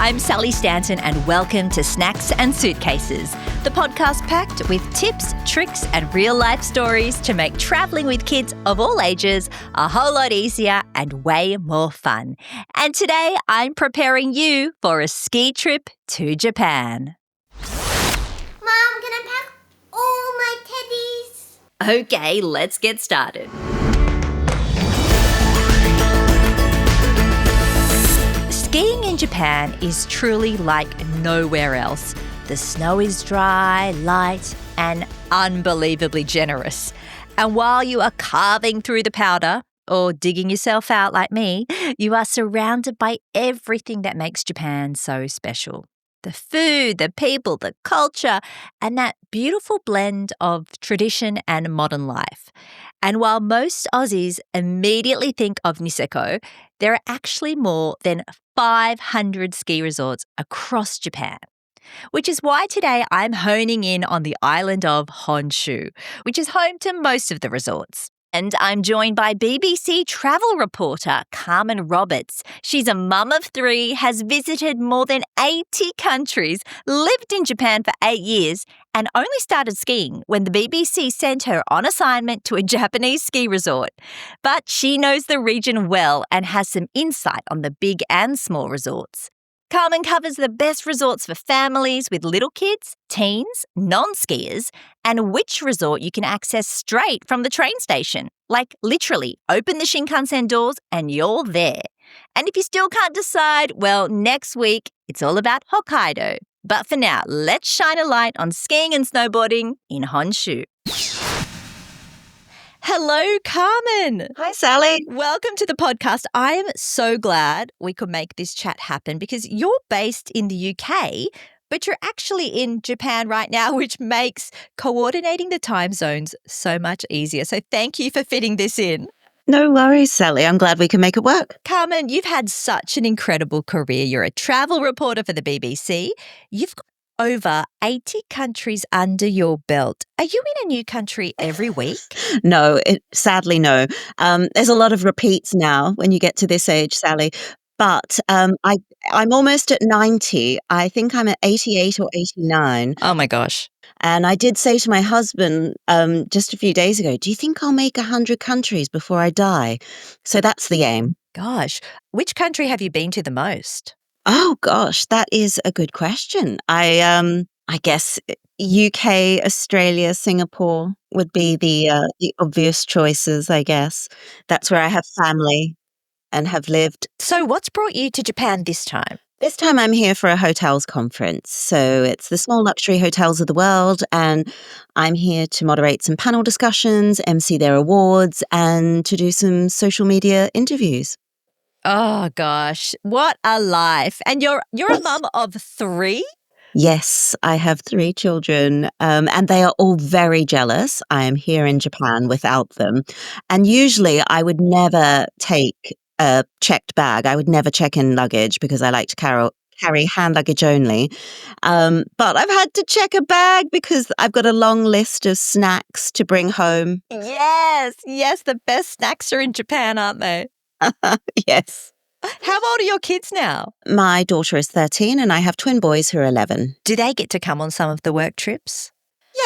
I'm Sally Stanton and welcome to Snacks and Suitcases, the podcast packed with tips, tricks and real-life stories to make travelling with kids of all ages a whole lot easier and way more fun. And today I'm preparing you for a ski trip to Japan. Mom, can I pack all my teddies? Okay, let's get started. Skiing in Japan is truly like nowhere else. The snow is dry, light, and unbelievably generous. And while you are carving through the powder or digging yourself out like me, you are surrounded by everything that makes Japan so special. The food, the people, the culture, and that beautiful blend of tradition and modern life. And while most Aussies immediately think of Niseko, there are actually more than 500 ski resorts across Japan. Which is why today I'm honing in on the island of Honshu, which is home to most of the resorts. And I'm joined by BBC travel reporter Carmen. She's a mum of 3, has visited more than 80 countries, lived in Japan for 8 years, and only started skiing when the BBC sent her on assignment to a Japanese ski resort. But she knows the region well and has some insight on the big and small resorts. Carmen covers the best resorts for families with little kids, teens, non-skiers, and which resort you can access straight from the train station. Like literally, open the Shinkansen doors and you're there. And if you still can't decide, well, next week it's all about Hokkaido. But for now, let's shine a light on skiing and snowboarding in Honshu. Hello, Carmen. Hi, Sally. Welcome to the podcast. I am so glad we could make this chat happen because you're based in the UK, but you're actually in Japan right now, which makes coordinating the time zones so much easier. So thank you for fitting this in. No worries, Sally. I'm glad we can make it work. Carmen, you've had such an incredible career. You're a travel reporter for the BBC. You've got over 80 countries under your belt. Are you in a new country every week? No, sadly, no. There's a lot of repeats now when you get to this age, Sally. But I'm almost at 90. I think I'm at 88 or 89. Oh my gosh. And I did say to my husband just a few days ago, do you think I'll make 100 countries before I die? So that's the aim. Gosh. Which country have you been to the most? Oh, gosh, that is a good question. I guess UK, Australia, Singapore would be the obvious choices, I guess. That's where I have family and have lived. So what's brought you to Japan this time? This time I'm here for a hotels conference. So it's the small luxury hotels of the world, and I'm here to moderate some panel discussions, MC their awards, and to do some social media interviews. Oh gosh, what a life. And you're a mum of 3? Yes, I have 3 children, and they are all very jealous. I am here in Japan without them. And usually I would never take a checked bag. I would never check in luggage because I like to carry hand luggage only. But I've had to check a bag because I've got a long list of snacks to bring home. Yes, the best snacks are in Japan, aren't they? Yes. How old are your kids now? My daughter is 13 and I have twin boys who are 11. Do they get to come on some of the work trips?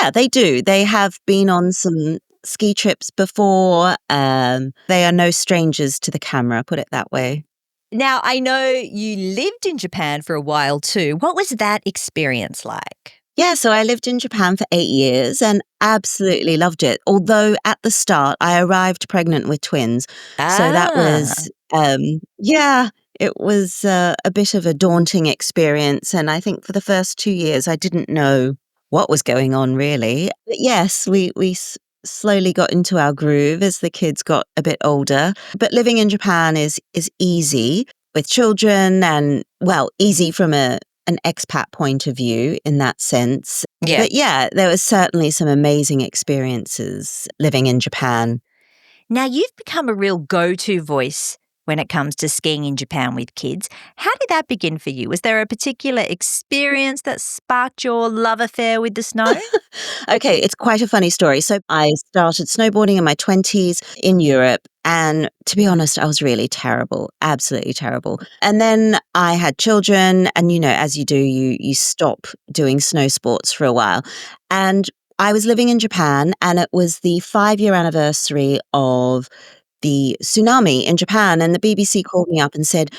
Yeah, they do. They have been on some ski trips before. They are no strangers to the camera, put it that way. Now, I know you lived in Japan for a while too. What was that experience like? Yeah, so I lived in Japan for 8 years and absolutely loved it. Although at the start, I arrived pregnant with twins. So that was, it was a bit of a daunting experience. And I think for the first 2 years, I didn't know what was going on really. But yes, we slowly got into our groove as the kids got a bit older. But living in Japan is easy with children and, well, easy from an expat point of view in that sense. Yeah. But yeah, there was certainly some amazing experiences living in Japan. Now, you've become a real go-to voice when it comes to skiing in Japan with kids. How did that begin for you? Was there a particular experience that sparked your love affair with the snow? Okay, it's quite a funny story. So I started snowboarding in my 20s in Europe. And to be honest, I was really terrible, absolutely terrible. And then I had children, and as you do, you stop doing snow sports for a while. And I was living in Japan, and it was the 5-year anniversary of the tsunami in Japan. And the BBC called me up and said,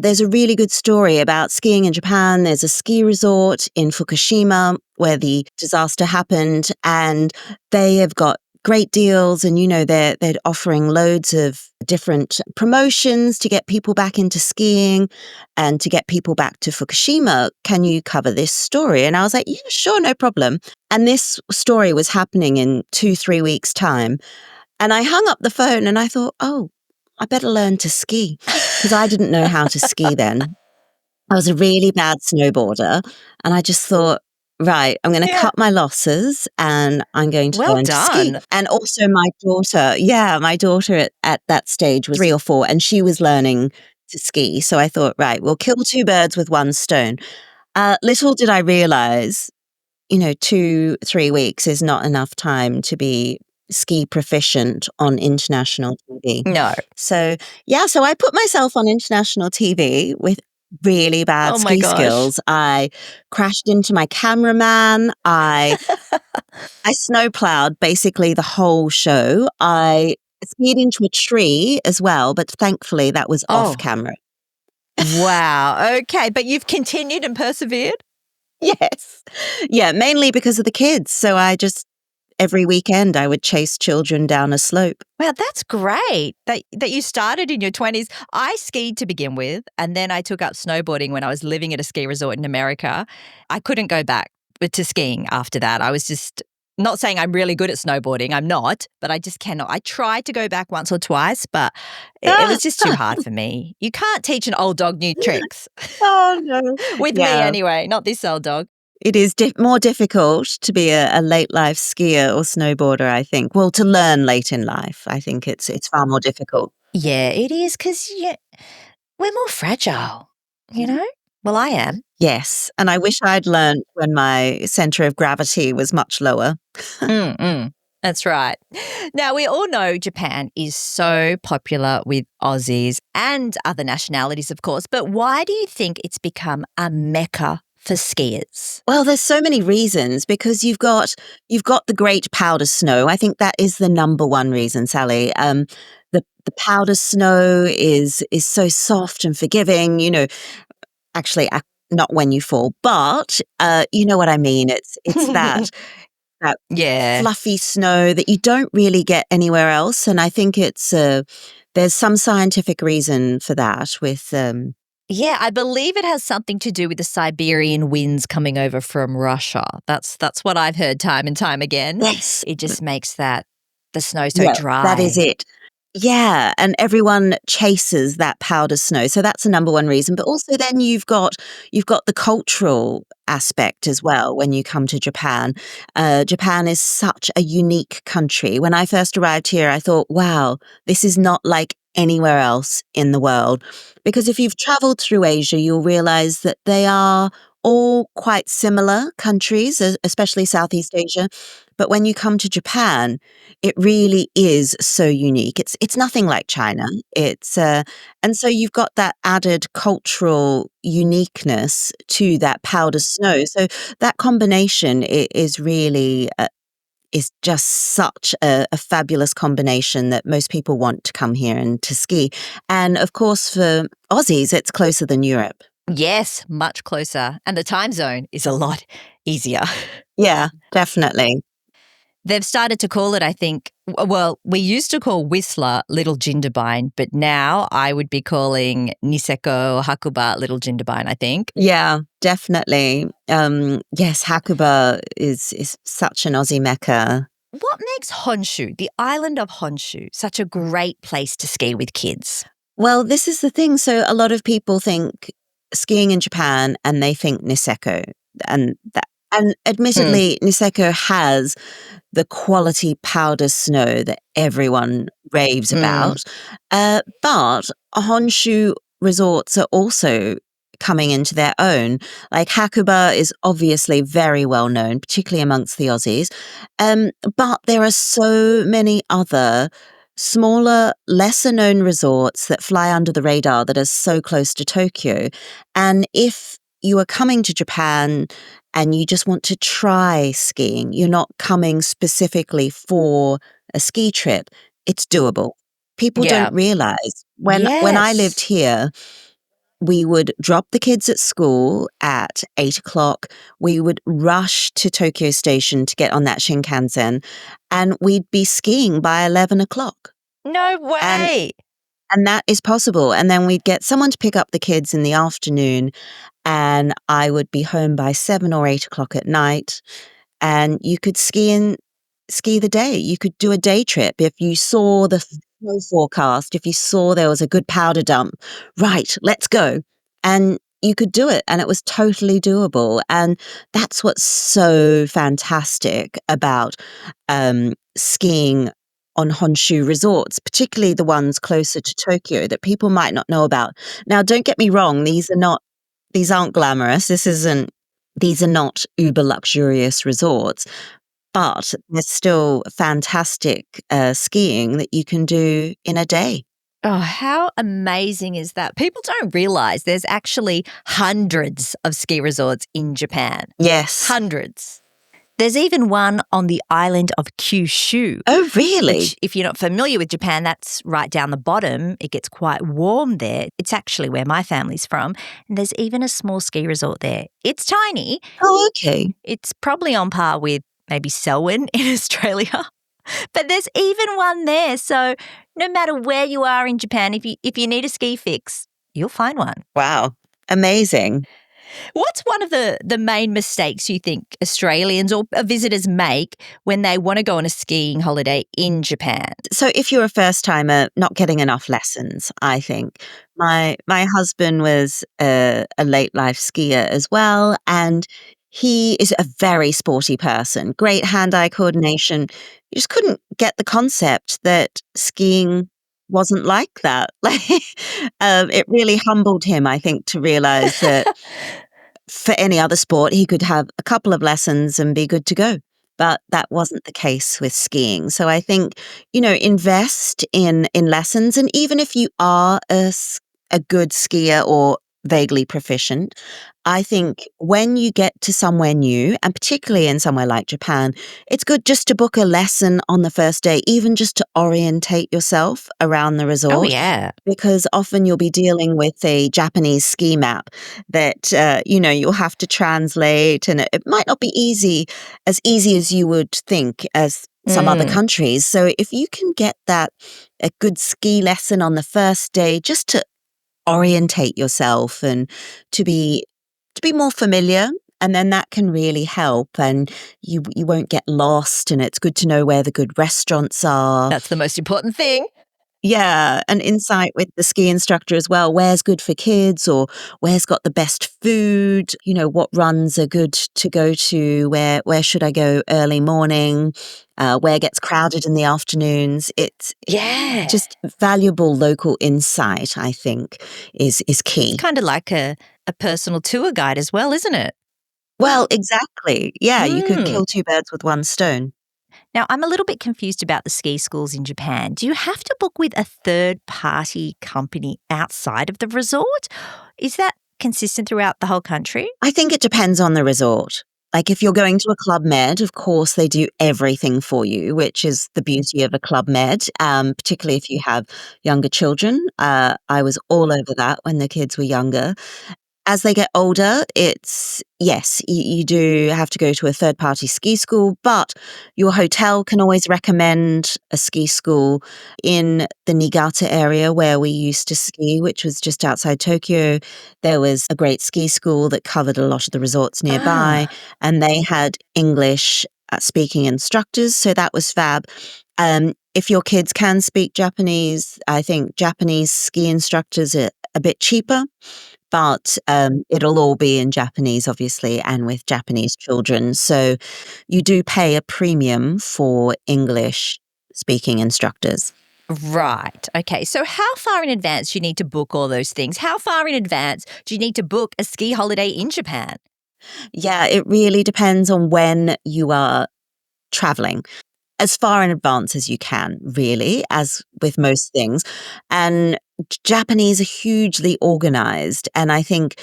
there's a really good story about skiing in Japan. There's a ski resort in Fukushima where the disaster happened, and they have got great deals. And, they're offering loads of different promotions to get people back into skiing and to get people back to Fukushima. Can you cover this story? And I was like, yeah, sure, no problem. And this story was happening in 2-3 weeks' time. And I hung up the phone and I thought, oh, I better learn to ski, because I didn't know how to ski then. I was a really bad snowboarder, and I just thought, right, I'm going to cut my losses and I'm going to Well learn to ski. done. And also my daughter at that stage was 3 or 4, and she was learning to ski. So I thought, right, we'll kill 2 birds with one stone. Little did I realize, 2-3 weeks is not enough time to be ski proficient on international TV. No. So I put myself on international TV with really bad Oh my ski gosh. skills. I crashed into my cameraman. I snowplowed basically the whole show. I skied into a tree as well, but thankfully that was off camera. Wow. Okay. But you've continued and persevered? Yes. Yeah, mainly because of the kids. So every weekend I would chase children down a slope. Well, that's great that you started in your 20s. I skied to begin with, and then I took up snowboarding when I was living at a ski resort in America. I couldn't go back to skiing after that. I was just not saying I'm really good at snowboarding. I'm not, but I just cannot. I tried to go back once or twice, but it was just too hard for me. You can't teach an old dog new tricks. Oh, no. With me anyway, not this old dog. It is more difficult to be a late life skier or snowboarder, I think. Well, to learn late in life, I think it's far more difficult. Yeah, it is, because we're more fragile, Well, I am. Yes, and I wish I'd learned when my center of gravity was much lower. That's right. Now, we all know Japan is so popular with Aussies and other nationalities, of course, but why do you think it's become a mecca for skiers? Well, there's so many reasons, because you've got the great powder snow. I think that is the number one reason, Sally. The powder snow is so soft and forgiving. Actually, not when you fall, but you know what I mean. It's that fluffy snow that you don't really get anywhere else, and I think there's some scientific reason for that. With yeah, I believe it has something to do with the Siberian winds coming over from Russia. That's what I've heard time and time again. Yes, it just makes the snow so dry. That is it. Yeah, and everyone chases that powder snow. So that's the number one reason. But also then you've got the cultural aspect as well when you come to Japan. Japan is such a unique country. When I first arrived here, I thought, wow, this is not like anywhere else in the world. Because if you've traveled through Asia, you'll realize that they are all quite similar countries, especially Southeast Asia. But when you come to Japan, it really is so unique. It's nothing like China. And so you've got that added cultural uniqueness to that powder snow. So that combination is really is just such a fabulous combination that most people want to come here and to ski. And of course, for Aussies, it's closer than Europe. Yes, much closer. And the time zone is a lot easier. Yeah, definitely. They've started to call it, I think, well, we used to call Whistler Little Jindabyne, but now I would be calling Niseko Hakuba Little Jindabyne, I think. Yeah, definitely. Yes, Hakuba is such an Aussie mecca. What makes Honshu, the island of Honshu, such a great place to ski with kids? Well, this is the thing. So a lot of people think skiing in Japan and they think Niseko, and And Mm. admittedly, Niseko has the quality powder snow that everyone raves Mm. about. But Honshu resorts are also coming into their own. Like Hakuba is obviously very well known, particularly amongst the Aussies. But there are so many other smaller, lesser known resorts that fly under the radar that are so close to Tokyo. And if you are coming to Japan and you just want to try skiing, you're not coming specifically for a ski trip, it's doable. People Yeah. don't realize when I lived Yes. here, we would drop the kids at school at 8 o'clock. We would rush to Tokyo Station to get on that Shinkansen, and we'd be skiing by 11 o'clock. No And way. and that is possible. And then we'd get someone to pick up the kids in the afternoon, and I would be home by 7 or 8 o'clock at night. And you could ski the day. You could do a day trip if you saw the snow forecast, if you saw there was a good powder dump. Right, let's go. And you could do it, and it was totally doable. And that's what's so fantastic about skiing on Honshu resorts, particularly the ones closer to Tokyo that people might not know about. Now, don't get me wrong; these aren't glamorous. These are not uber luxurious resorts, but there's still fantastic skiing that you can do in a day. Oh, how amazing is that? People don't realize there's actually hundreds of ski resorts in Japan. Yes. Hundreds. There's even one on the island of Kyushu, Oh, really? which, if you're not familiar with Japan, that's right down the bottom. It gets quite warm there. It's actually where my family's from. And there's even a small ski resort there. It's tiny. Oh, okay. It's probably on par with maybe Selwyn in Australia. But there's even one there. So no matter where you are in Japan, if you need a ski fix, you'll find one. Wow. Amazing. What's one of the main mistakes you think Australians or visitors make when they want to go on a skiing holiday in Japan? So if you're a first timer, not getting enough lessons, I think. My husband was a late life skier as well, and he is a very sporty person, great hand-eye coordination. You just couldn't get the concept that skiing wasn't like that. Like, it really humbled him, I think, to realize that for any other sport, he could have a couple of lessons and be good to go. But that wasn't the case with skiing. So I think, invest in lessons. And even if you are a good skier or vaguely proficient, I think when you get to somewhere new, and particularly in somewhere like Japan, it's good just to book a lesson on the first day, even just to orientate yourself around the Oh, resort. yeah. Because often you'll be dealing with a Japanese ski map that, you'll have to translate, and it might not be as easy as you would think as some other Mm. countries. So if you can get a good ski lesson on the first day, just to orientate yourself and to be more familiar, and then that can really help, and you won't get lost, and it's good to know where the good restaurants are. That's the most important thing. Yeah, an insight with the ski instructor as well. Where's good for kids, or where's got the best food? What runs are good to go to? Where should I go early morning? Where gets crowded in the afternoons? It's Yeah. just valuable local insight, I think, is key. Kind of like a personal tour guide as well, isn't it? Well, exactly. Yeah, you could Mm. kill two birds with one stone. Now, I'm a little bit confused about the ski schools in Japan. Do you have to book with a third-party company outside of the resort? Is that consistent throughout the whole country? I think it depends on the resort. Like if you're going to a Club Med, of course they do everything for you, which is the beauty of a Club Med, particularly if you have younger children. I was all over that when the kids were younger. As they get older, yes, you do have to go to a third party ski school, but your hotel can always recommend a ski school in the Niigata area where we used to ski, which was just outside Tokyo. There was a great ski school that covered a lot of the resorts nearby, and they had English speaking instructors, so that was fab. If your kids can speak Japanese, I think Japanese ski instructors are a bit cheaper. but it'll all be in Japanese, obviously, and with Japanese children. So you do pay a premium for English speaking instructors. Right. Okay. So how far in advance do you need to book all those things? How far in advance do you need to book a ski holiday in Japan? Yeah, it really depends on when you are traveling. As far in advance as you can, really, as with most things. And Japanese are hugely organized. And I think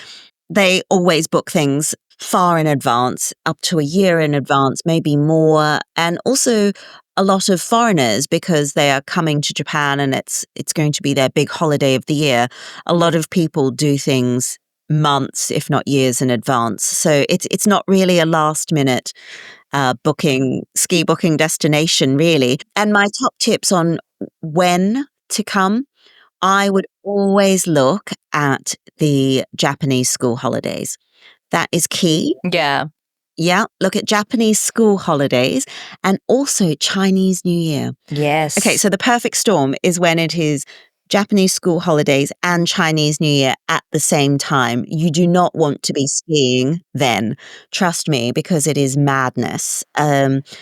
they always book things far in advance, up to a year in advance, maybe more. And also a lot of foreigners, because they are coming to Japan and it's going to be their big holiday of the year. A lot of people do things months, if not years in advance. So it's not really a last minute ski booking destination, really. And my top tips on when to come, I would always look at the Japanese school holidays. That is key. Yeah. Yeah, look at Japanese school holidays and also Chinese New Year. Yes. Okay, so the perfect storm is when it is Japanese school holidays and Chinese New Year at the same time. You do not want to be skiing then, trust me, because it is madness.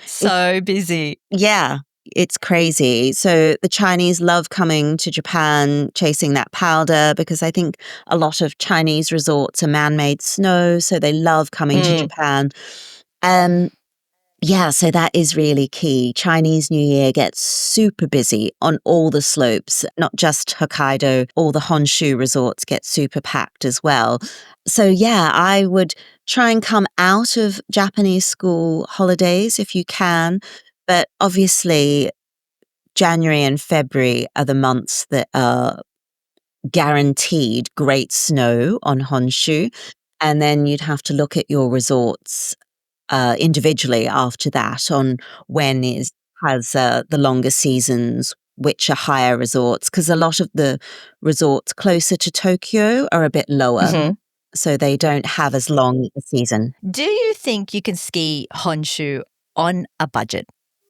So busy. Yeah, it's crazy. So the Chinese love coming to Japan, chasing that powder, because I think a lot of Chinese resorts are man-made snow, so they love coming to Japan. Yeah, so that is really key. Chinese New Year gets super busy on all the slopes, not just Hokkaido. All the Honshu resorts get super packed as well. So yeah, I would try and come out of Japanese school holidays if you can. But obviously, January and February are the months that are guaranteed great snow on Honshu. And then you'd have to look at your resorts individually after that on when has the longer seasons, which are higher resorts, because a lot of the resorts closer to Tokyo are a bit lower, so they don't have as long a season. Do you think you can ski Honshu on a budget?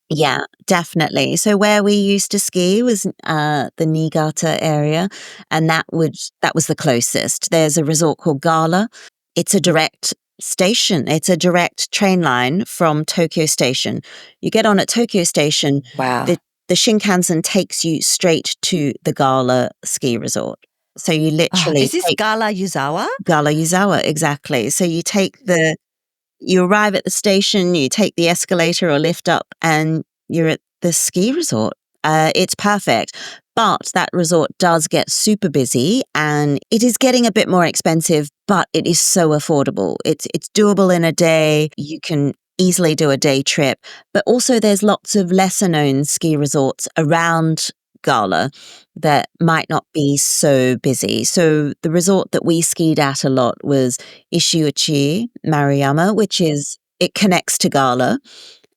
Yeah, definitely. So where we used to ski was the Niigata area, and that was the closest. There's a resort called Gala. It's a direct station. It's a direct train line from Tokyo Station. You get on at Tokyo Station. Wow. The Shinkansen takes you straight to the Gala ski resort. So you literally Is this take Gala Yuzawa? Gala Yuzawa, exactly. So you arrive at the station, you take the escalator or lift up, and you're at the ski resort. It's perfect. But that resort does get super busy and it is getting a bit more expensive, but it is so affordable. It's doable in a day. You can easily do a day trip. But also there's lots of lesser known ski resorts around Gala that might not be so busy. So the resort that we skied at a lot was Ishiuchi Maruyama, it connects to Gala.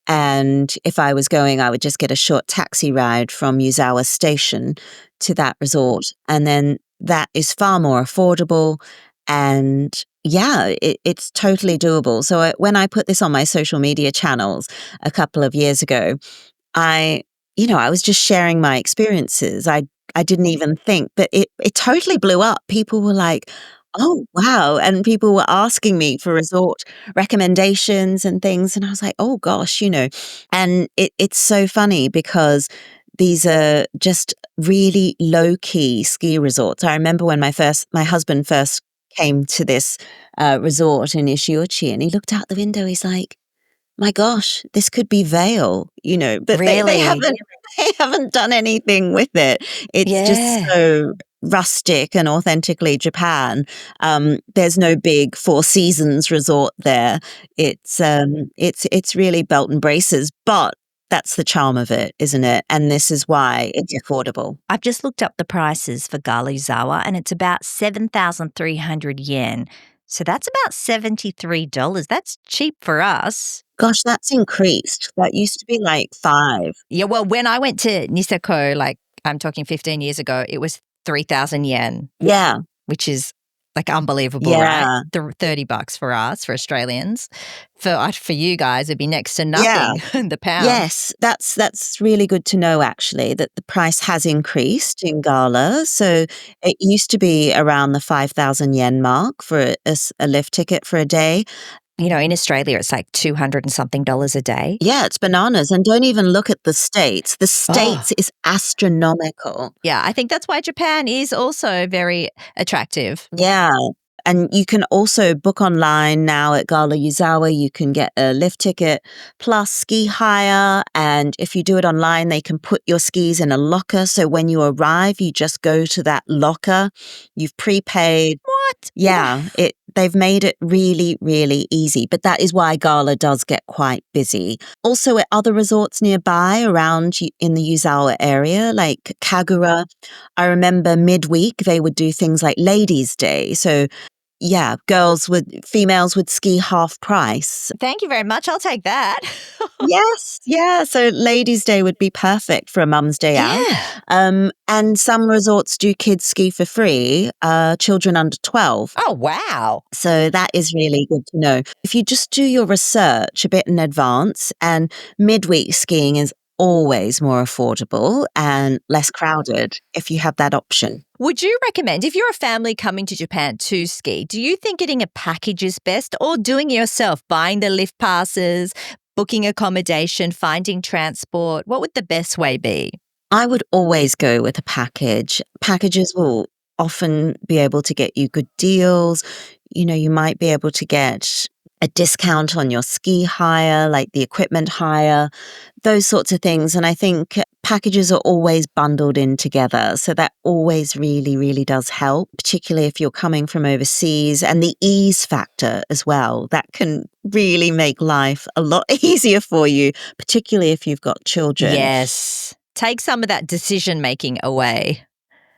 And if I was going, I would just get a short taxi ride from Yuzawa Station to that resort. And then that is far more affordable. And yeah, it's totally doable. So when I put this on my social media channels a couple of years ago, I was just sharing my experiences. I didn't even think, but it totally blew up. People were like, "Oh, wow." And people were asking me for resort recommendations and things. And I was like, "Oh gosh," And it's so funny because these are just really low key ski resorts. I remember when my husband first came to this resort in Ishiuchi and he looked out the window, he's like, my gosh, this could be Vale, but they Really? haven't done anything with it. It's just Yeah. so rustic and authentically Japan. There's no big Four Seasons resort there. It's really belt and braces, but that's the charm of it, isn't it? And this is why it's affordable. I've just looked up the prices for Gala Yuzawa and it's about 7,300 yen. So that's about $73. That's cheap for us. Gosh, that's increased. That used to be like 5. Yeah, well, when I went to Niseko, I'm talking 15 years ago, it was 3,000 yen, Yeah. which is like unbelievable, right? Yeah. The $30 for us, for Australians. For you guys, it'd be next to Yeah. nothing in the pound. Yes, that's really good to know actually, that the price has increased in Gala. So it used to be around the 5,000 yen mark for a lift ticket for a day. You know, in Australia, it's like 200 and something dollars a day. Yeah, it's bananas. And don't even look at the States. The Oh, States is astronomical. yeah. I think that's why Japan is also very attractive. Yeah. And you can also book online now at Gala Yuzawa. You can get a lift ticket plus ski hire. And if you do it online, they can put your skis in a locker. So when you arrive, you just go to that locker. You've prepaid. What? Yeah, they've made it really, really easy. But that is why Gala does get quite busy. Also at other resorts nearby around in the Yuzawa area, like Kagura, I remember midweek they would do things like Ladies' Day. So yeah, females would ski half price. Thank you very much. I'll take that. Yes, yeah. So Ladies' Day would be perfect for a mum's day out. Yeah. And some resorts do kids ski for free, children under 12. Oh, wow. So that is really good to know. If you just do your research a bit in advance, and midweek skiing is always more affordable and less crowded if you have that option. Would you recommend, if you're a family coming to Japan to ski, do you think getting a package is best or doing it yourself, buying the lift passes, booking accommodation, finding transport? What would the best way be? I would always go with a package. Packages will often be able to get you good deals. You know, you might be able to get a discount on your ski hire, like the equipment hire, those sorts of things. And I think packages are always bundled in together. So that always really, really does help, particularly if you're coming from overseas, and the ease factor as well. That can really make life a lot easier for you, particularly if you've got children. Yes. Take some of that decision making away.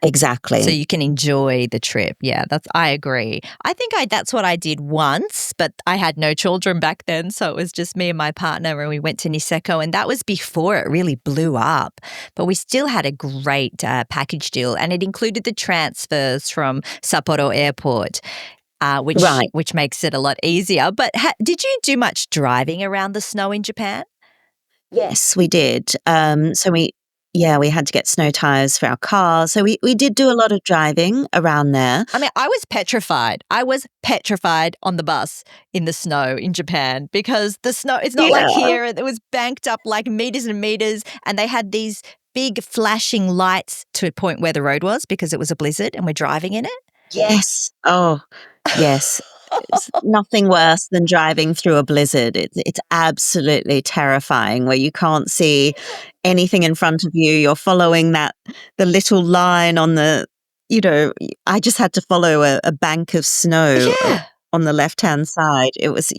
Exactly. So you can enjoy the trip. Yeah, I agree. I think that's what I did once, but I had no children back then. So it was just me and my partner, and we went to Niseko, and that was before it really blew up. But we still had a great package deal, and it included the transfers from Sapporo Airport. Which makes it a lot easier. But did you do much driving around the snow in Japan? Yes, we did. We had to get snow tires for our cars. So we did do a lot of driving around there. I mean, I was petrified. I was petrified on the bus in the snow in Japan because the snow, it's not like here. It was banked up like meters and meters, and they had these big flashing lights to a point where the road was because it was a blizzard and we're driving in it. Yes. Oh, yes. It's nothing worse than driving through a blizzard. It's absolutely terrifying where you can't see anything in front of you. You're following the little line on I just had to follow a bank of snow on the left-hand side. It was,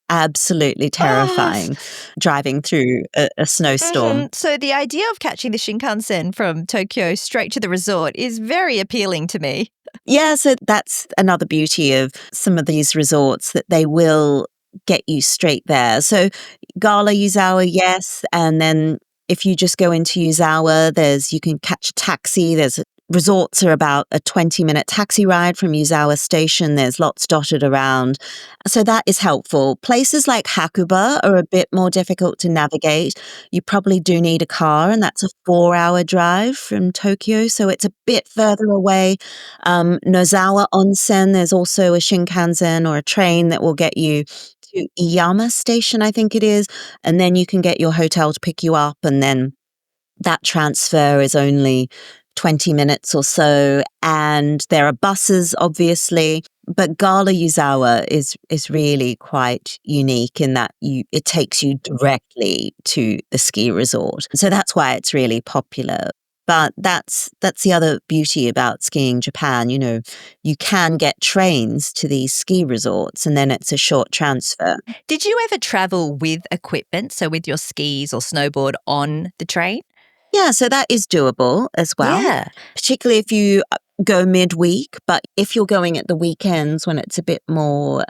absolutely terrifying driving through a snowstorm. Mm-hmm. So the idea of catching the Shinkansen from Tokyo straight to the resort is very appealing to me. Yeah, so that's another beauty of some of these resorts, that they will get you straight there. So Gala Yuzawa, yes, and then if you just go into Yuzawa, you can catch a taxi. Resorts are about a 20-minute taxi ride from Yuzawa Station. There's lots dotted around. So that is helpful. Places like Hakuba are a bit more difficult to navigate. You probably do need a car, and that's a 4-hour drive from Tokyo. So it's a bit further away. Nozawa Onsen, there's also a Shinkansen or a train that will get you to Iyama Station, I think it is. And then you can get your hotel to pick you up. And then that transfer is only 20 minutes or so, and there are buses, obviously. But Gala Yuzawa is really quite unique in that it takes you directly to the ski resort. So that's why it's really popular. But that's the other beauty about skiing Japan. You know, you can get trains to these ski resorts, and then it's a short transfer. Did you ever travel with equipment, so with your skis or snowboard on the train? Yeah, so that is doable as well. Yeah. Particularly if you go midweek, but if you're going at the weekends when it's a bit more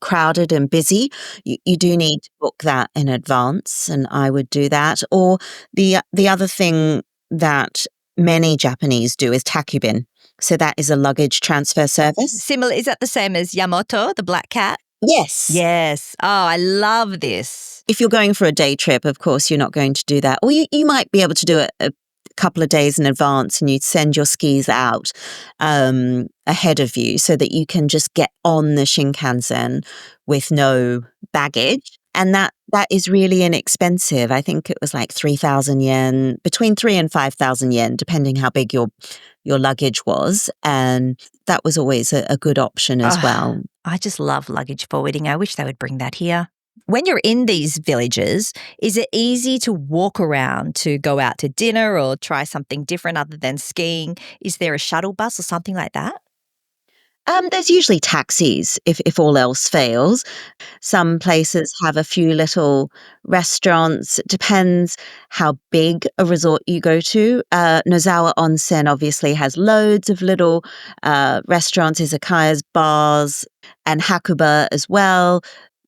crowded and busy, you do need to book that in advance, and I would do that. Or the other thing that many Japanese do is takubin. So that is a luggage transfer service. Similar, is that the same as Yamoto, the black cat? Yes. Yes. Oh, I love this. If you're going for a day trip, of course, you're not going to do that. Or you might be able to do it a couple of days in advance, and you'd send your skis out ahead of you so that you can just get on the Shinkansen with no baggage. And that is really inexpensive. I think it was like 3,000 yen, between 3,000 and 5,000 yen, depending how big your luggage was. And that was always a good option as well. I just love luggage forwarding. I wish they would bring that here. When you're in these villages, is it easy to walk around to go out to dinner or try something different other than skiing? Is there a shuttle bus or something like that? There's usually taxis if all else fails. Some places have a few little restaurants. It depends how big a resort you go to. Nozawa Onsen obviously has loads of little restaurants, izakayas, bars, and hakuba as well.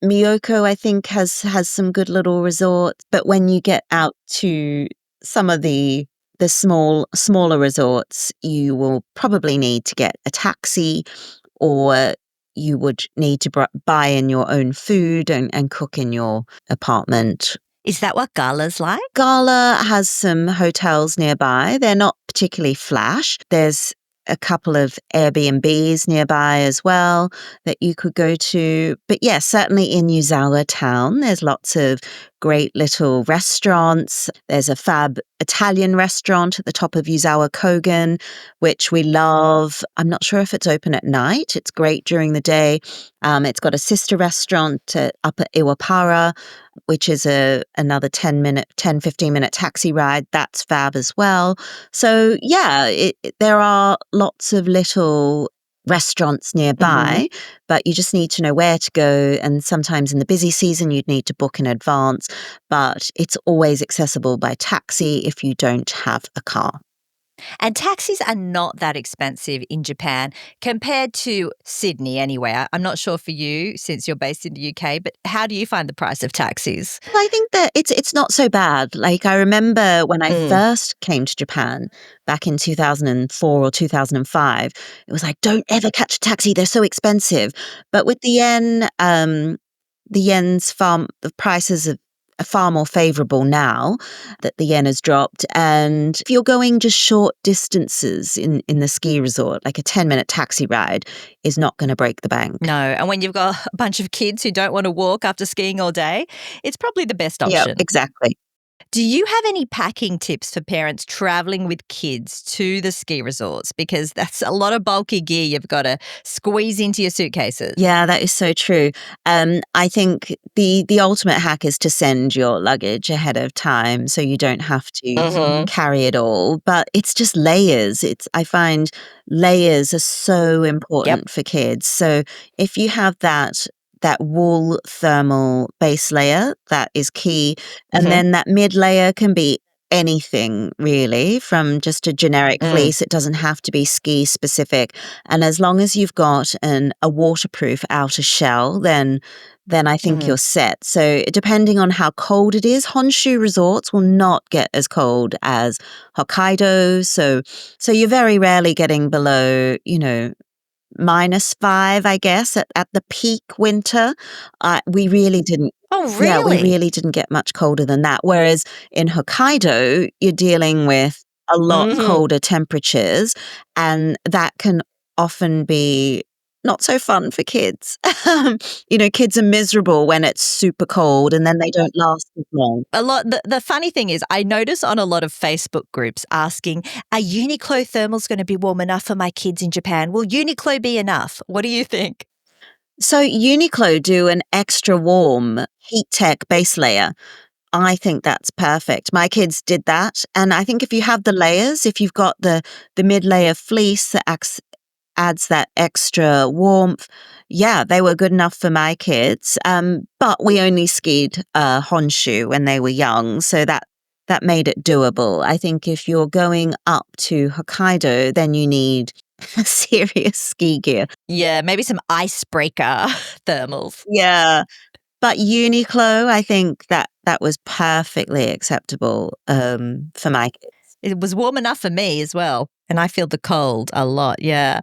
Miyoko, I think, has some good little resorts. But when you get out to some of the smaller resorts, you will probably need to get a taxi, or you would need to buy in your own food and cook in your apartment. Is that what Gala's like? Gala has some hotels nearby. They're not particularly flash. There's a couple of Airbnbs nearby as well that you could go to. But yes, certainly in Yuzawa town, there's lots of great little restaurants. There's a fab Italian restaurant at the top of Yuzawa Kogen, which we love. I'm not sure if it's open at night. It's great during the day. It's got a sister restaurant up at Iwapara, which is another 15-minute taxi ride. That's fab as well. So yeah, there are lots of little restaurants nearby, but you just need to know where to go. And sometimes in the busy season, you'd need to book in advance, but it's always accessible by taxi if you don't have a car. And taxis are not that expensive in Japan compared to Sydney anyway. I'm not sure for you since you're based in the UK, but how do you find the price of taxis? Well, I think that it's not so bad. Like, I remember when I first came to Japan back in 2004 or 2005, it was like, don't ever catch a taxi. They're so expensive. But with the yen, the prices are far more favorable now that the yen has dropped. And if you're going just short distances in the ski resort, like a 10-minute taxi ride is not going to break the bank. No, and when you've got a bunch of kids who don't want to walk after skiing all day, it's probably the best option. Yeah, exactly. Do you have any packing tips for parents traveling with kids to the ski resorts? Because that's a lot of bulky gear you've got to squeeze into your suitcases. Yeah, that is so true. I think the ultimate hack is to send your luggage ahead of time so you don't have to carry it all. But it's just layers. I find layers are so important for kids. So if you have that wool thermal base layer, that is key. And then that mid layer can be anything really, from just a generic fleece. It doesn't have to be ski specific. And as long as you've got a waterproof outer shell, then I think you're set. So depending on how cold it is, Honshu resorts will not get as cold as Hokkaido. So you're very rarely getting below, -5, I guess, at the peak winter. We really didn't. Oh, really? Yeah, we really didn't get much colder than that. Whereas in Hokkaido, you're dealing with a lot colder temperatures, and that can often be not so fun for kids. Kids are miserable when it's super cold, and then they don't last as long. The funny thing is, I notice on a lot of Facebook groups asking, are Uniqlo thermals going to be warm enough for my kids in Japan? Will Uniqlo be enough? What do you think? So Uniqlo do an extra warm heat tech base layer. I think that's perfect. My kids did that. And I think if you have the layers, if you've got the mid-layer fleece that adds that extra warmth, yeah, they were good enough for my kids. But we only skied Honshu when they were young, so that made it doable. I think if you're going up to Hokkaido, then you need serious ski gear. Yeah, maybe some icebreaker thermals. Yeah. But Uniqlo, I think that was perfectly acceptable for my kids. It was warm enough for me as well. And I feel the cold a lot, yeah.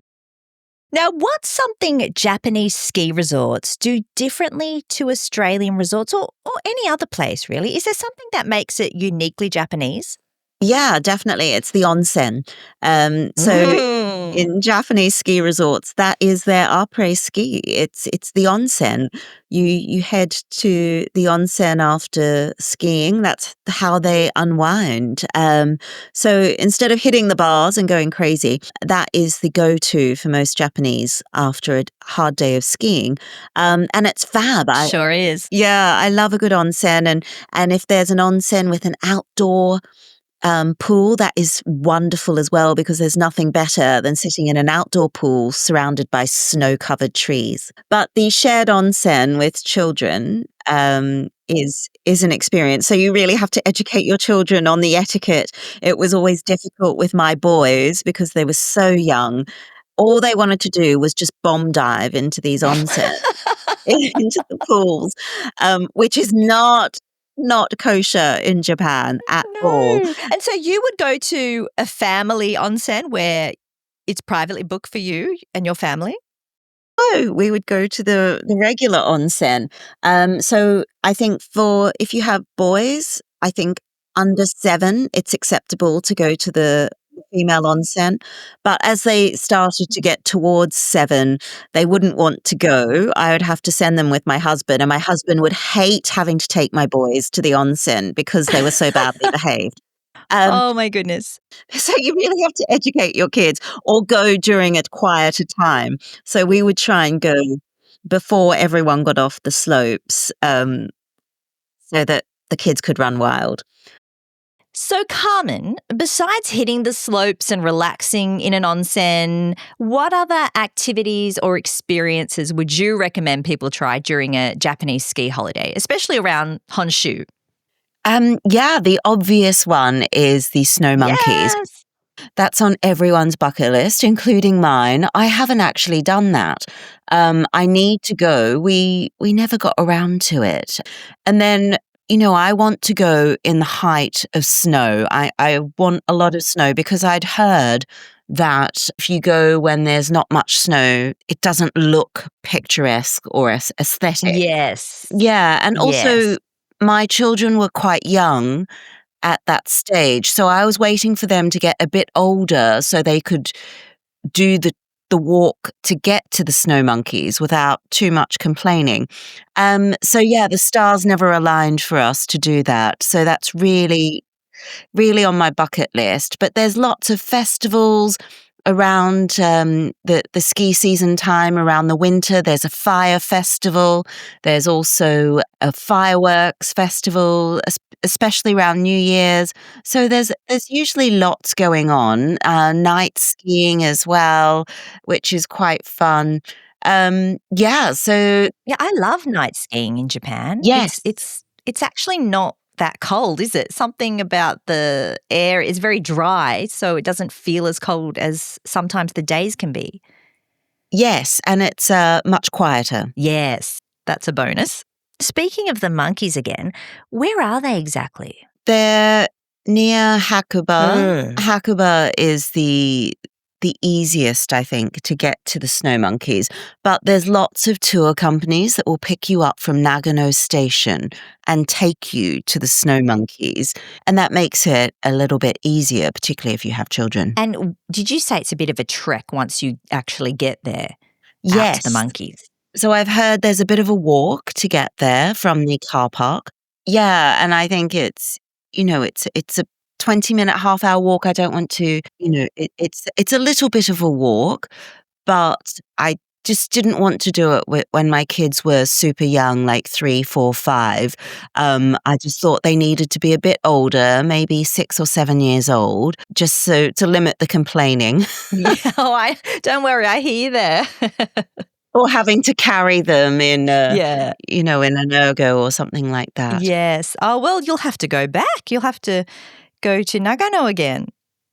Now, what's something Japanese ski resorts do differently to Australian resorts or any other place, really? Is there something that makes it uniquely Japanese? Yeah, definitely. It's the onsen. So Mm. in Japanese ski resorts, that is their après ski. It's the onsen. You head to the onsen after skiing. That's how they unwind. So instead of hitting the bars and going crazy, that is the go-to for most Japanese after a hard day of skiing. And it's fab. Sure is. Yeah, I love a good onsen, and if there's an onsen with an outdoor pool, that is wonderful as well because there's nothing better than sitting in an outdoor pool surrounded by snow-covered trees. But the shared onsen with children is an experience. So you really have to educate your children on the etiquette. It was always difficult with my boys because they were so young. All they wanted to do was just bomb dive into these onsen into the pools, which is not kosher in Japan at all. No. And so you would go to a family onsen where it's privately booked for you and your family? No, we would go to the regular onsen. So I think for if you have boys, I think under 7, it's acceptable to go to the female onsen. But as they started to get towards 7, they wouldn't want to go. I would have to send them with my husband, and my husband would hate having to take my boys to the onsen because they were so badly behaved. Um, Oh my goodness. so you really have to educate your kids or go during a quieter time. So we would try and go before everyone got off the slopes, so that the kids could run wild. So, Carmen, besides hitting the slopes and relaxing in an onsen, what other activities or experiences would you recommend people try during a Japanese ski holiday, especially around Honshu? Yeah, the obvious one is the snow monkeys. Yes. That's on everyone's bucket list, including mine. I haven't actually done that. I need to go. We never got around to it. And then, I want to go in the height of snow. I want a lot of snow because I'd heard that if you go when there's not much snow, it doesn't look picturesque or aesthetic. Yes. Yeah, and Yes. also my children were quite young at that stage, so I was waiting for them to get a bit older so they could do the walk to get to the snow monkeys without too much complaining. So yeah, the stars never aligned for us to do that. So that's really on my bucket list. But there's lots of festivals around the ski season time, around the winter. There's a fire festival. There's also a fireworks festival, especially around New Year's. So there's usually lots going on. Night skiing as well, which is quite fun. Yeah. So Yeah, I love night skiing in Japan. yes. It's actually not that cold, is it? Something about the air is very dry, so it doesn't feel as cold as sometimes the days can be. Yes, and it's much quieter. Yes, that's a bonus. Speaking of the monkeys again, where are they exactly? They're near Hakuba. Mm. Hakuba is the easiest, I think, to get to the snow monkeys. But there's lots of tour companies that will pick you up from Nagano Station and take you to the snow monkeys. And that makes it a little bit easier, particularly if you have children. And did you say it's a bit of a trek once you actually get there out to the Yes. monkeys? So I've heard there's a bit of a walk to get there from the car park. Yeah, and I think it's a 20-minute, half-hour walk. I don't want to, it's a little bit of a walk, but I just didn't want to do it when my kids were super young, like 3, 4, 5. I just thought they needed to be a bit older, maybe 6 or 7 years old, just so to limit the complaining. Yeah, don't worry, I hear you there. Or having to carry them in Yeah. in an ergo or something like that. Yes. Oh, well, you'll have to go back. You'll have to go to Nagano again.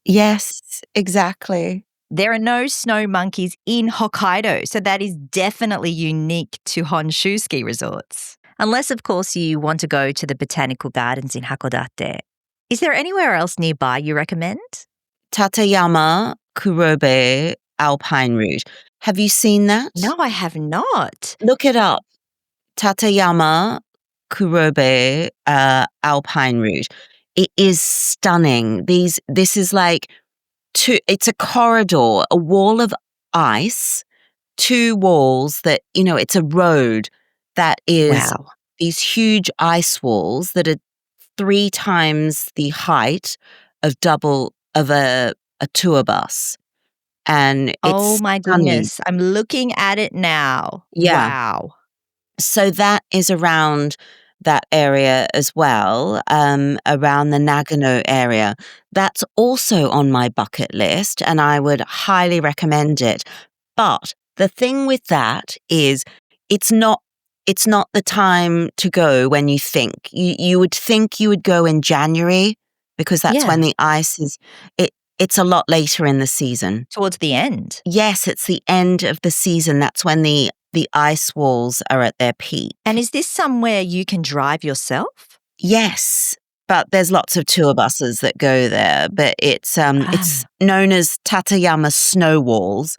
Yes, exactly. There are no snow monkeys in Hokkaido, so that is definitely unique to Honshu ski resorts. Unless, of course, you want to go to the botanical gardens in Hakodate. Is there anywhere else nearby you recommend? Tateyama Kurobe alpine route. Have you seen that? No, I have not. Look it up. Tateyama Kurobe alpine route. It is stunning. This is like it's a corridor, a wall of ice, two walls that, it's a road that is Wow. these huge ice walls that are 3 times the height of a tour bus. And Oh it's my stunning. goodness. I'm looking at it now. Yeah. Wow. So that is around that area as well, around the Nagano area. That's also on my bucket list, and I would highly recommend it. But the thing with that is it's not the time to go when you think. You would think you would go in January because that's when Yeah. the ice is it's a lot later in the season. Towards the end. Yes, it's the end of the season. That's when the ice walls are at their peak. And is this somewhere you can drive yourself? Yes, but there's lots of tour buses that go there. But it's known as Tateyama Snow Walls.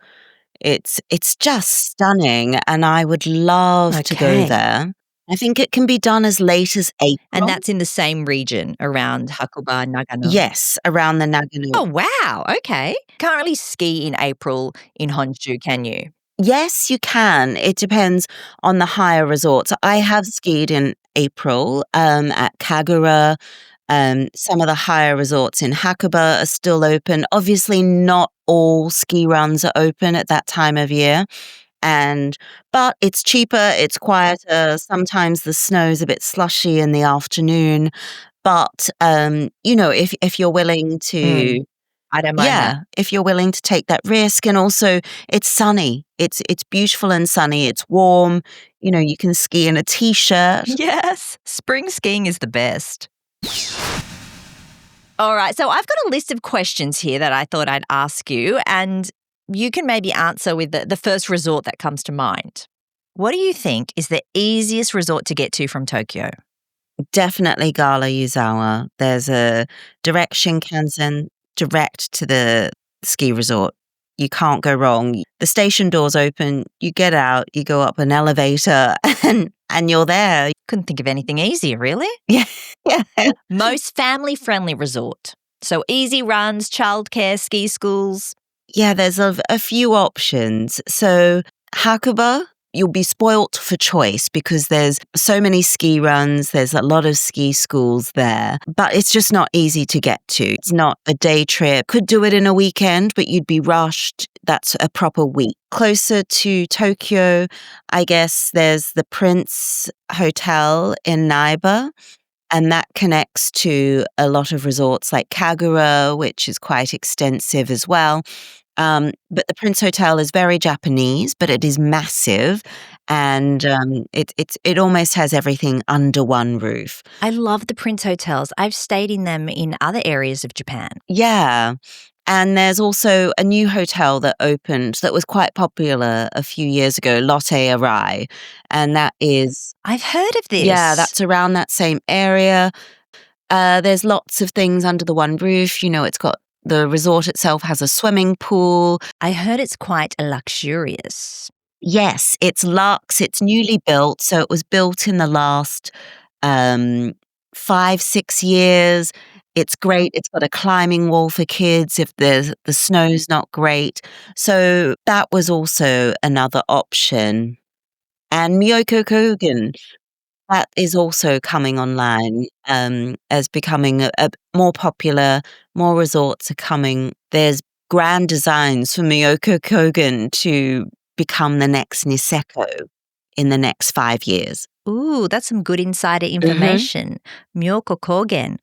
It's just stunning, and I would love to go Okay. there. I think it can be done as late as April. And that's in the same region around Hakuba, Nagano? Yes, around the Nagano. Oh, wow. Okay. Can't really ski in April in Honshu, can you? Yes, you can. It depends on the higher resorts. I have skied in April at Kagura. Some of the higher resorts in Hakuba are still open. Obviously, not all ski runs are open at that time of year. But it's cheaper, it's quieter. Sometimes the snow's a bit slushy in the afternoon. But if you're willing to I don't mind that. if you're willing to take that risk, and also it's sunny. It's beautiful and sunny. It's warm. You can ski in a t-shirt. Yes. Spring skiing is the best. All right. So I've got a list of questions here that I thought I'd ask you, and you can maybe answer with the first resort that comes to mind. What do you think is the easiest resort to get to from Tokyo? Definitely Gala Yuzawa. There's a direct Shinkansen direct to the ski resort. You can't go wrong. The station doors open, you get out, you go up an elevator, and you're there. Couldn't think of anything easier, really. Yeah. Most family-friendly resort. So easy runs, childcare, ski schools. Yeah, there's a few options. So Hakuba, you'll be spoilt for choice because there's so many ski runs. There's a lot of ski schools there, but it's just not easy to get to. It's not a day trip. Could do it in a weekend, but you'd be rushed. That's a proper week. Closer to Tokyo, I guess there's the Prince Hotel in Naiba. And that connects to a lot of resorts like Kagura, which is quite extensive as well. But the Prince Hotel is very Japanese, but it is massive, and it almost has everything under one roof. I love the Prince hotels. I've stayed in them in other areas of Japan. Yeah. And there's also a new hotel that opened that was quite popular a few years ago, Lotte Arai. And that is... I've heard of this. Yeah, that's around that same area. There's lots of things under the one roof. It's got... The resort itself has a swimming pool. I heard it's quite luxurious. Yes, it's luxe. It's newly built. So it was built in the last 5-6 years. It's great. It's got a climbing wall for kids if the snow's not great. So that was also another option. And Miyoko Kogen, that is also coming online as becoming a more popular. More resorts are coming. There's grand designs for Miyoko Kogen to become the next Niseko in the next 5 years. Ooh, that's some good insider information. Miyoko Kogen.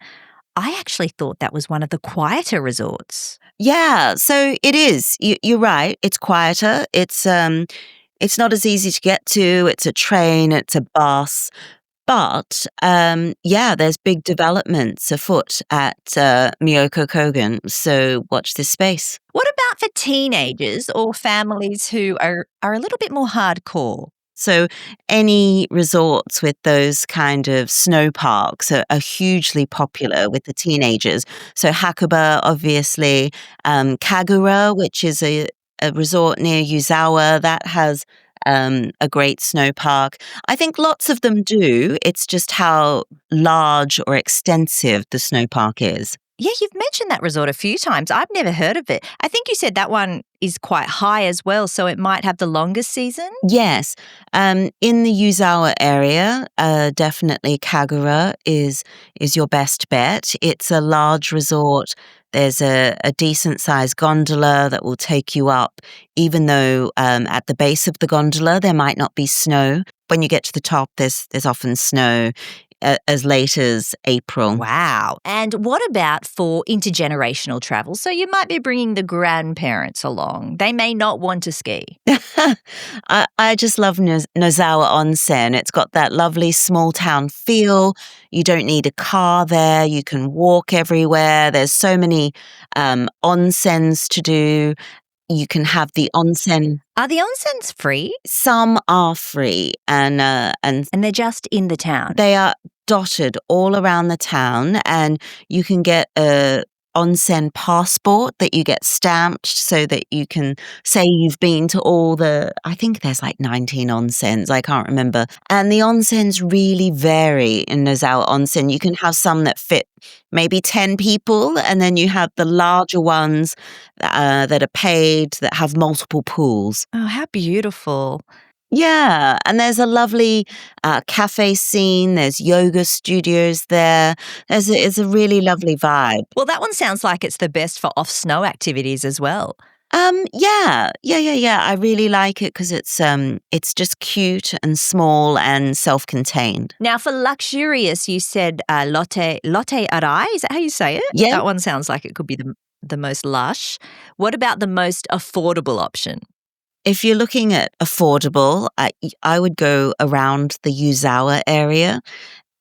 I actually thought that was one of the quieter resorts. Yeah, so it is. You're right. It's quieter. It's not as easy to get to. It's a train. It's a bus. But there's big developments afoot at Miyoko Kogen. So watch this space. What about for teenagers or families who are a little bit more hardcore? So any resorts with those kind of snow parks are hugely popular with the teenagers. So Hakuba, obviously, Kagura, which is a resort near Yuzawa, that has a great snow park. I think lots of them do. It's just how large or extensive the snow park is. Yeah, you've mentioned that resort a few times. I've never heard of it. I think you said that one is quite high as well, so it might have the longest season? Yes, in the Yuzawa area, definitely Kagura is your best bet. It's a large resort. There's a decent sized gondola that will take you up, even though at the base of the gondola there might not be snow. When you get to the top, there's often snow as late as April. Wow. And what about for intergenerational travel? So you might be bringing the grandparents along. They may not want to ski. I just love Nozawa Onsen. It's got that lovely small town feel. You don't need a car there. You can walk everywhere. There's so many onsens to do. You can have the onsen. Are the onsens free? Some are free, and And they're just in the town. they are dotted all around the town, and you can get a onsen passport that you get stamped so that you can say you've been to I think there's like 19 onsens, I can't remember. And the onsens really vary in Nozawa Onsen. You can have some that fit maybe 10 people, and then you have the larger ones that are paid that have multiple pools. Oh, how beautiful. Yeah, and there's a lovely cafe scene. There's yoga studios there. It's a really lovely vibe. Well, that one sounds like it's the best for off snow activities as well. Yeah. I really like it because it's just cute and small and self-contained. Now, for luxurious, you said Lotte Arai. Is that how you say it? Yeah. That one sounds like it could be the most lush. What about the most affordable option? If you're looking at affordable, I would go around the Yuzawa area,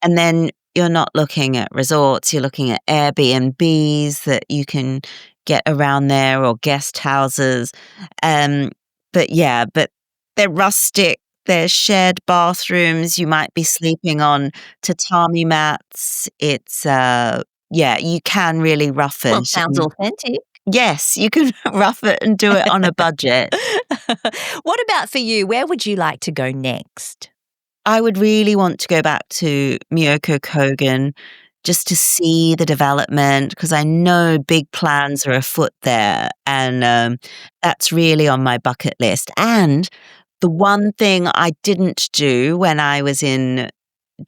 and then you're not looking at resorts, you're looking at Airbnbs that you can get around there or guest houses. Um, but they're rustic, they're shared bathrooms, you might be sleeping on tatami mats. You can really rough it. Well, sounds authentic. Yes, you can rough it and do it on a budget. What about for you? Where would you like to go next? I would really want to go back to Myoko Kogen just to see the development because I know big plans are afoot there, and that's really on my bucket list. And the one thing I didn't do when I was in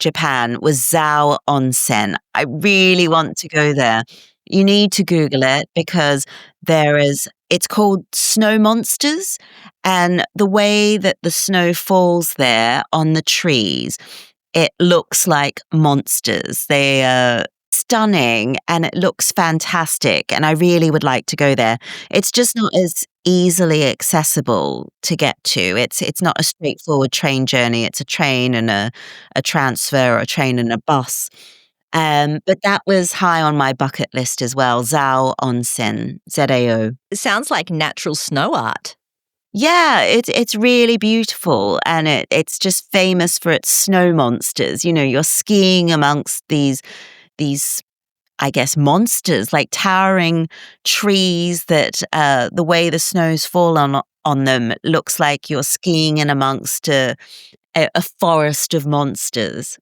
Japan was Zao Onsen. I really want to go there. You need to Google it because it's called Snow Monsters, and the way that the snow falls there on the trees, it looks like monsters. They are stunning and it looks fantastic, and I really would like to go there. It's just not as easily accessible to get to. It's not a straightforward train journey. It's a train and a transfer, or a train and a bus. But that was high on my bucket list as well. Zao Onsen, ZAO. It sounds like natural snow art. Yeah, it's really beautiful, and it's just famous for its snow monsters. You know, you're skiing amongst these I guess monsters, like towering trees that the way the snow's fall on them looks like you're skiing in amongst a forest of monsters.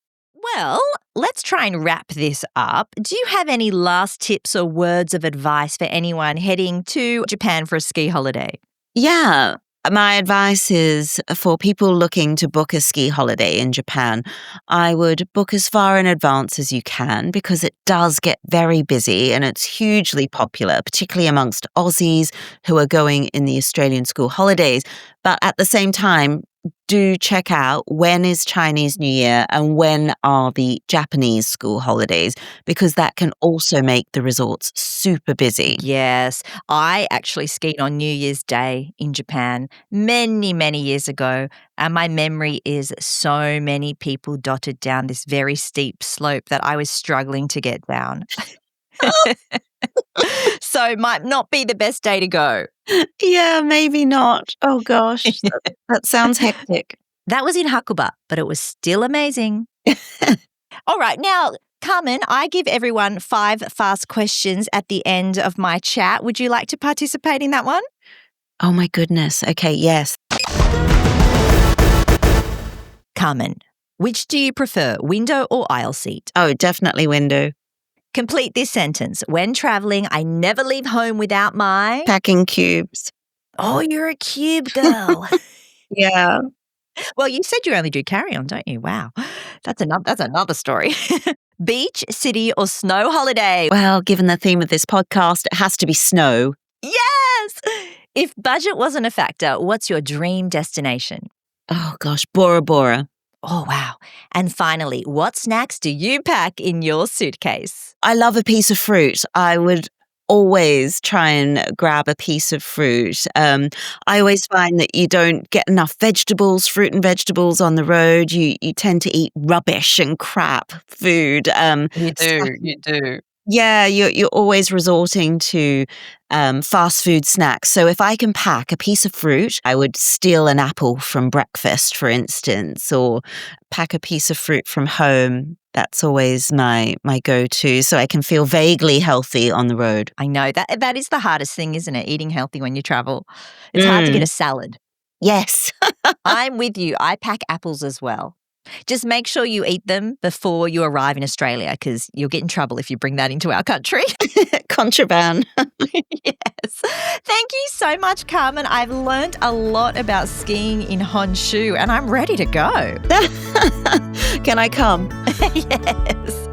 Well, let's try and wrap this up. Do you have any last tips or words of advice for anyone heading to Japan for a ski holiday? Yeah. My advice is for people looking to book a ski holiday in Japan, I would book as far in advance as you can because it does get very busy and it's hugely popular, particularly amongst Aussies who are going in the Australian school holidays. But at the same time, do check out when is Chinese New Year and when are the Japanese school holidays, because that can also make the resorts super busy. Yes, I actually skied on New Year's Day in Japan many, many years ago, and my memory is so many people dotted down this very steep slope that I was struggling to get down. So it might not be the best day to go. Yeah, maybe not. Oh gosh, that sounds hectic. That was in Hakuba, but it was still amazing. All right, now, Carmen, I give everyone 5 fast questions at the end of my chat. Would you like to participate in that one? Oh my goodness. Okay, yes. Carmen, which do you prefer, window or aisle seat? Oh, definitely window. Complete this sentence. When traveling, I never leave home without my... Packing cubes. Oh, you're a cube girl. Yeah. Well, you said you only do carry-on, don't you? Wow. That's another story. Beach, city or snow holiday? Well, given the theme of this podcast, it has to be snow. Yes! If budget wasn't a factor, what's your dream destination? Oh gosh, Bora Bora. Oh, wow. And finally, what snacks do you pack in your suitcase? I love a piece of fruit. I would always try and grab a piece of fruit. I always find that you don't get enough vegetables, fruit and vegetables on the road. You tend to eat rubbish and crap food. You do. Yeah, you're always resorting to fast food snacks. So if I can pack a piece of fruit, I would steal an apple from breakfast, for instance, or pack a piece of fruit from home. That's always my go-to, so I can feel vaguely healthy on the road. I know. That is the hardest thing, isn't it? Eating healthy when you travel. It's hard to get a salad. Yes. I'm with you. I pack apples as well. Just make sure you eat them before you arrive in Australia because you'll get in trouble if you bring that into our country. Contraband. Yes. Thank you so much, Carmen. I've learned a lot about skiing in Honshu and I'm ready to go. Can I come? Yes.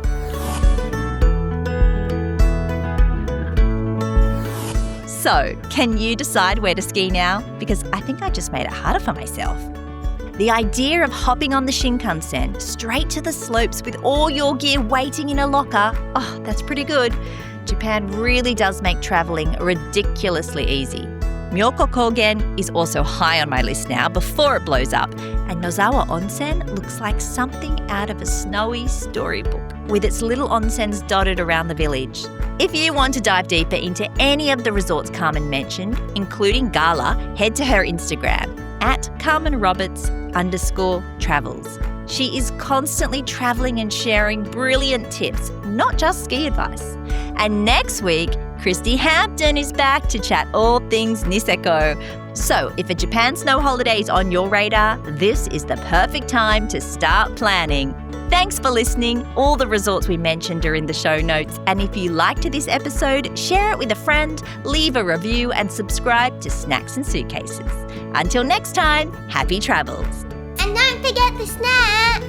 So, can you decide where to ski now? Because I think I just made it harder for myself. The idea of hopping on the Shinkansen straight to the slopes with all your gear waiting in a locker, oh, that's pretty good. Japan really does make travelling ridiculously easy. Myoko Kogen is also high on my list now before it blows up, and Nozawa Onsen looks like something out of a snowy storybook with its little onsens dotted around the village. If you want to dive deeper into any of the resorts Carmen mentioned, including Gala, head to her Instagram at CarmenRoberts_travels. She is constantly travelling and sharing brilliant tips, not just ski advice. And next week, Christy Hampton is back to chat all things Niseko. So if a Japan snow holiday is on your radar, this is the perfect time to start planning. Thanks for listening. All the resorts we mentioned are in the show notes. And if you liked this episode, share it with a friend, leave a review and subscribe to Snacks and Suitcases. Until next time, happy travels. And don't forget the snacks.